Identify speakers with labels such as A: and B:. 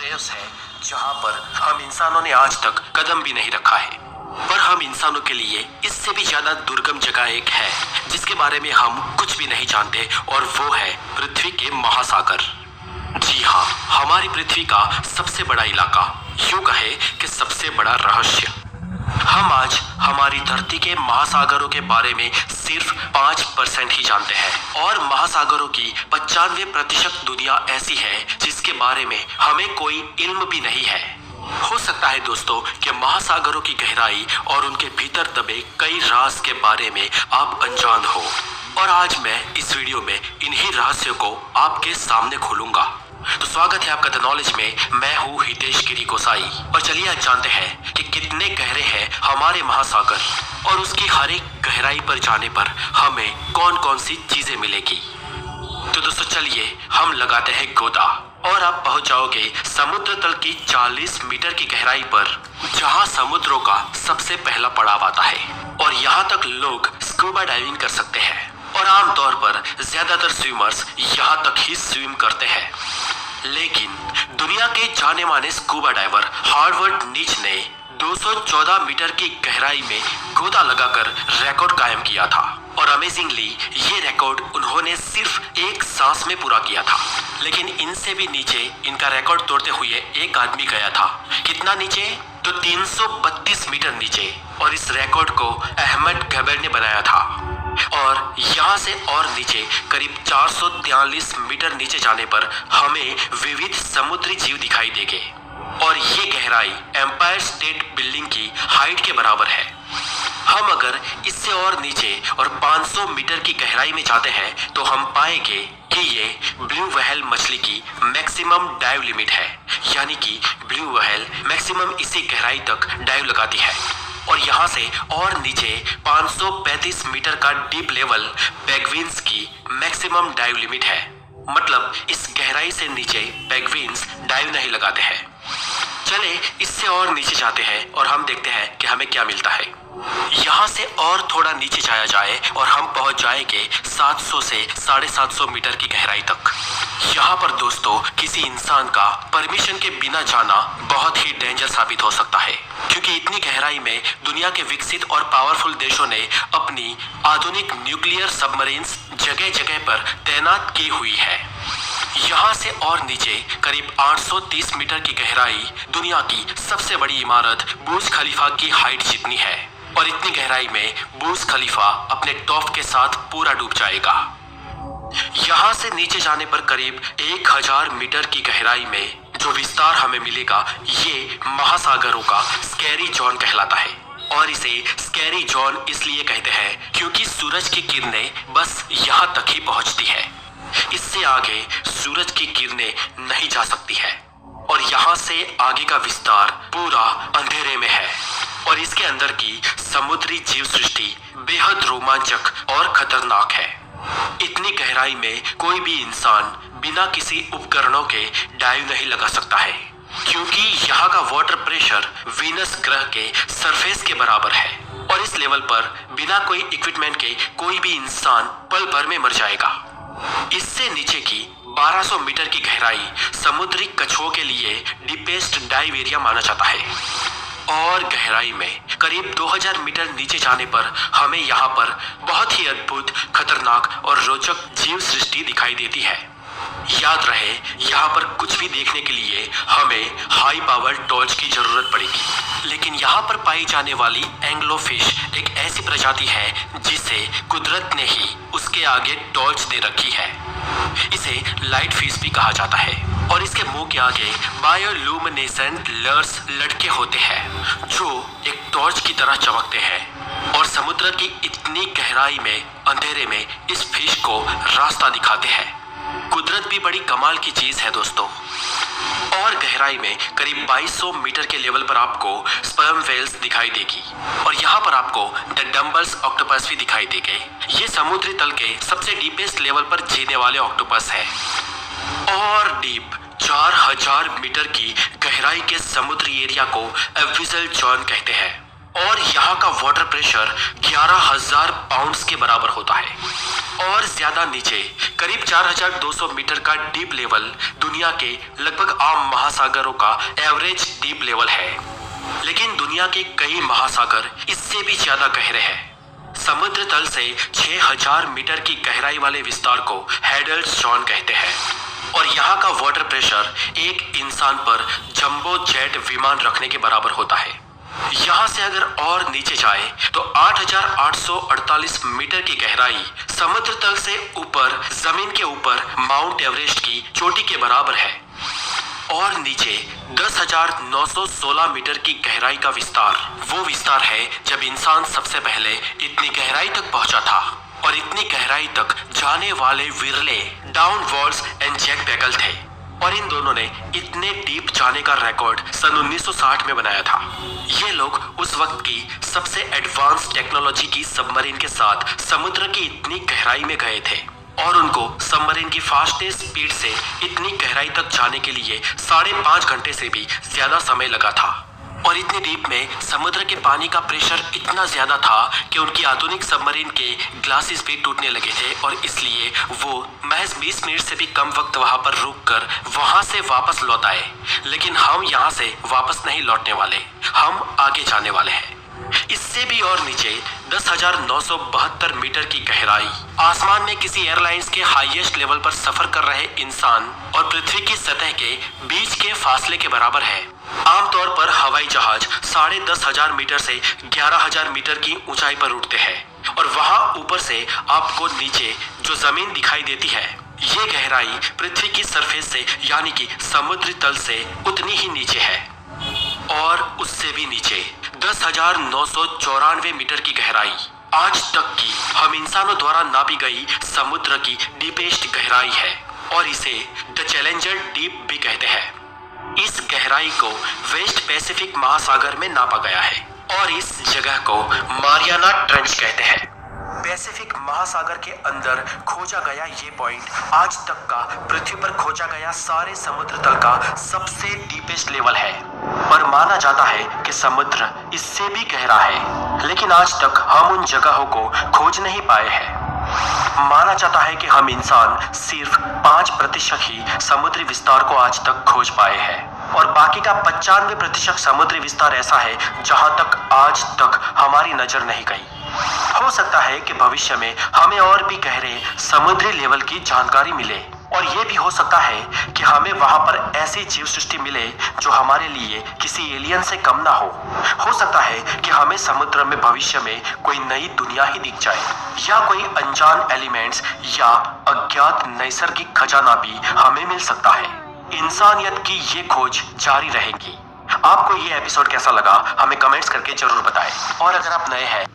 A: Place है जहां पर हम इंसानों ने आज तक कदम भी नहीं रखा है। पर हम इंसानों के लिए इससे भी ज्यादा दुर्गम जगह एक है जिसके बारे में हम कुछ भी नहीं जानते, और वो है पृथ्वी के महासागर। जी हाँ, हमारी पृथ्वी का सबसे बड़ा इलाका, यूं कहे कि सबसे बड़ा रहस्य। हम आज हमारी धरती के महासागरों के बारे में सिर्फ 5% ही जानते हैं, और महासागरों की 95% दुनिया ऐसी है जिसके बारे में हमें कोई इल्म भी नहीं है। हो सकता है दोस्तों कि महासागरों की गहराई और उनके भीतर दबे कई राज के बारे में आप अनजान हो, और आज मैं इस वीडियो में इन्हीं रहस्यों को आपके सामने खोलूंगा। तो स्वागत है आपका द नॉलेज में। मैं हूँ हितेश गिरी गोसाई, और चलिए आज जानते हैं कि कितने गहरे हैं हमारे महासागर, और उसकी हर एक गहराई पर जाने पर हमें कौन कौन सी चीजें मिलेगी। तो दोस्तों चलिए हम लगाते हैं गोता, और आप पहुंच जाओगे समुद्र तल की 40 मीटर की गहराई पर, जहां समुद्रों का सबसे पहला पड़ाव आता है। और यहाँ तक लोग स्कूबा डाइविंग कर सकते हैं, और आमतौर पर ज्यादातर स्विमर्स यहाँ तक ही स्विम करते हैं। लेकिन दुनिया के जाने माने स्कूबा डाइवर हार्वर्ड नीच ने 214 मीटर की गहराई में गोता लगाकर रिकॉर्ड कायम किया था, और अमेजिंगली ये रिकॉर्ड उन्होंने सिर्फ एक सांस में पूरा किया था। लेकिन इनसे भी नीचे इनका रिकॉर्ड तोड़ते हुए एक आदमी गया था। कितना नीचे? तो 332 मीटर नीचे, और इस रिकॉर्ड को अहमद गैबर ने बनाया था। और यहाँ से और नीचे करीब 443 मीटर नीचे जाने पर हमें विविध समुद्री जीव दिखाई देंगे, और ये गहराई एम्पायर स्टेट बिल्डिंग की हाइट के बराबर है। हम अगर इससे और नीचे और 500 मीटर की गहराई में जाते हैं तो हम पाएंगे कि ये ब्लू व्हेल मछली की मैक्सिमम डाइव लिमिट है, यानी कि ब्लू व्हेल मैक्सिमम इसी गहराई तक डाइव लगाती है। और यहाँ से और नीचे 535 मीटर का डीप लेवल पेंगुइन्स की मैक्सिमम डाइव लिमिट है। मतलब इस गहराई से नीचे पेंगुइन्स डाइव नहीं लगाते हैं। चले इससे और नीचे जाते हैं और हम देखते हैं कि हमें क्या मिलता है। यहाँ से और थोड़ा नीचे जाया जाए और हम पहुंच जाएंगे 700 से 750 मीटर की गहराई तक। यहाँ पर दोस्तों किसी इंसान का परमिशन के बिना जाना बहुत ही डेंजर साबित हो सकता है, क्योंकि इतनी गहराई में दुनिया के विकसित और पावरफुल देशों ने अपनी आधुनिक न्यूक्लियर सबमरीन्स जगह जगह पर तैनात की हुई है। यहाँ से और नीचे करीब 830 मीटर की गहराई दुनिया की सबसे बड़ी इमारत बुर्ज खलीफा की हाइट जितनी है, और इतनी गहराई में बुर्ज खलीफा अपने टॉप के साथ पूरा डूब जाएगा। यहाँ से नीचे जाने पर करीब 1000 मीटर की गहराई में जो विस्तार हमें मिलेगा, ये महासागरों का स्कैरी जोन कहलाता है। और इसे स्कैरी जोन इसलिए कहते हैं क्योंकि सूरज की किरणें बस यहाँ तक ही पहुँचती है, इससे आगे सूरज की किरणें नहीं जा सकती है। और यहाँ से आगे का विस्तार पूरा अंधेरे में है, और इसके अंदर की समुद्री जीव सृष्टि बेहद रोमांचक और खतरनाक है। इतनी गहराई में कोई भी इंसान बिना किसी उपकरणों के डाइव नहीं लगा सकता है, क्योंकि यहाँ का वाटर प्रेशर वीनस ग्रह के सरफेस के बराबर है, और इस लेवल पर बिना कोई इक्विपमेंट के कोई भी इंसान पल भर में मर जाएगा। इससे नीचे की 1200 मीटर की गहराई समुद्री कछुओं के लिए डीपेस्ट डाइव एरिया माना जाता है। और गहराई में करीब 2000 मीटर नीचे जाने पर हमें यहाँ पर बहुत ही अद्भुत, खतरनाक और रोचक जीव सृष्टि दिखाई देती है। याद रहे, यहाँ पर कुछ भी देखने के लिए हमें हाई पावर टॉर्च की जरूरत पड़ेगी। लेकिन यहाँ पर पाई जाने वाली एंग्लोफिश एक ऐसी प्रजाति है जिसे कुदरत ने ही उसके आगे टॉर्च दे रखी है। इसे लाइट फिश भी कहा जाता है, और इसके मुंह के आगे बायोलुमिनेसेंट लर्स लटके होते हैं जो एक टॉर्च की तरह चमकते हैं, और समुद्र की इतनी गहराई में अंधेरे में इस फिश को रास्ता दिखाते हैं। कुदरत भी बड़ी कमाल की चीज है दोस्तों। और गहराई में करीब 2200 मीटर के लेवल पर आपको स्पर्म वेल्स दिखाई देगी, और यहाँ पर आपको द डम्बल्स ऑक्टोपस भी दिखाई देंगे। ये समुद्री तल के सबसे डीपेस्ट लेवल पर जीने वाले ऑक्टोपस है। और डीप 4000 मीटर की गहराई के समुद्री एरिया को एविसल जोन कहते हैं। और यहाँ का वाटर प्रेशर 11,000 पाउंड्स के बराबर होता है। और ज्यादा नीचे करीब 4,200 मीटर का डीप लेवल दुनिया के लगभग आम महासागरों का एवरेज डीप लेवल है। लेकिन दुनिया के कई महासागर इससे भी ज्यादा गहरे हैं। समुद्र तल से 6,000 मीटर की गहराई वाले विस्तार को हेडल्स जॉन कहते हैं। और यहाँ का वाटर प्रेशर एक इंसान पर जंबो जेट विमान रखने के बराबर होता है। यहाँ से अगर और नीचे जाए तो 8,848 मीटर की गहराई समुद्र तल से ऊपर जमीन के ऊपर माउंट एवरेस्ट की चोटी के बराबर है। और नीचे 10,916 मीटर की गहराई का विस्तार वो विस्तार है जब इंसान सबसे पहले इतनी गहराई तक पहुंचा था। और इतनी गहराई तक जाने वाले विरले डाउन वॉल्स एंड जैक बैगल थे। और इन दोनों ने इतने डीप जाने का रिकॉर्ड सन 1960 में बनाया था। ये लोग उस वक्त की सबसे एडवांस टेक्नोलॉजी की सबमरीन के साथ समुद्र की इतनी गहराई में गए थे। और उनको सबमरीन की फास्टेस्ट स्पीड से इतनी गहराई तक जाने के लिए 5.5 घंटे से भी ज्यादा समय लगा था। और इतनी डीप में समुद्र के पानी का प्रेशर इतना ज्यादा था कि उनकी आधुनिक सबमरीन के ग्लासेस भी टूटने लगे थे। और इसलिए वो महज 20 मिनट से भी कम वक्त वहां पर रुककर वहां से वापस लौट आए। लेकिन हम यहाँ से वापस नहीं लौटने वाले, हम आगे जाने वाले हैं। इससे भी और नीचे 10,972 मीटर की गहराई आसमान में किसी एयरलाइंस के हाईएस्ट लेवल पर सफर कर रहे इंसान और पृथ्वी की सतह के बीच के फासले के बराबर है। आमतौर पर हवाई जहाज 10,500 मीटर से 11,000 मीटर की ऊंचाई पर उड़ते हैं। और वहां ऊपर से आपको नीचे जो जमीन दिखाई देती है, ये गहराई पृथ्वी की सरफेस से यानी कि समुद्री तल से उतनी ही नीचे है। और उससे भी नीचे 10,994 मीटर की गहराई आज तक की हम इंसानों द्वारा नापी गई समुद्र की डीपेस्ट गहराई है। और इसे द चैलेंजर डीप भी कहते हैं। इस गहराई को वेस्ट पैसिफिक महासागर में नापा गया है। और इस जगह को मारियाना ट्रेंच कहते हैं। पैसिफिक महासागर के अंदर खोजा गया ये पॉइंट आज तक का पृथ्वी पर खोजा गया सारे समुद्र तल का सबसे डीपेस्ट लेवल है। और माना जाता है कि समुद्र इससे भी गहरा है, लेकिन आज तक हम उन जगहों को खोज नहीं पाए हैं। माना जाता है कि हम इंसान सिर्फ 5% ही समुद्री विस्तार को आज तक खोज पाए हैं। और बाकी का 95% समुद्री विस्तार ऐसा है जहां तक आज तक हमारी नजर नहीं गई। हो सकता है कि भविष्य में हमें और भी गहरे समुद्री लेवल की जानकारी मिले। और ये भी हो सकता है कि हमें वहां पर ऐसी जीव सृष्टि मिले जो हमारे लिए किसी एलियन से कम ना हो सकता है कि हमें समुद्र में भविष्य में कोई नई दुनिया ही दिख जाए, या कोई अनजान एलिमेंट्स या अज्ञात नैसर्गिक खजाना भी हमें मिल सकता है। इंसानियत की ये खोज जारी रहेगी। आपको ये एपिसोड कैसा लगा हमें कमेंट्स करके जरूर बताएं। और अगर आप नए हैं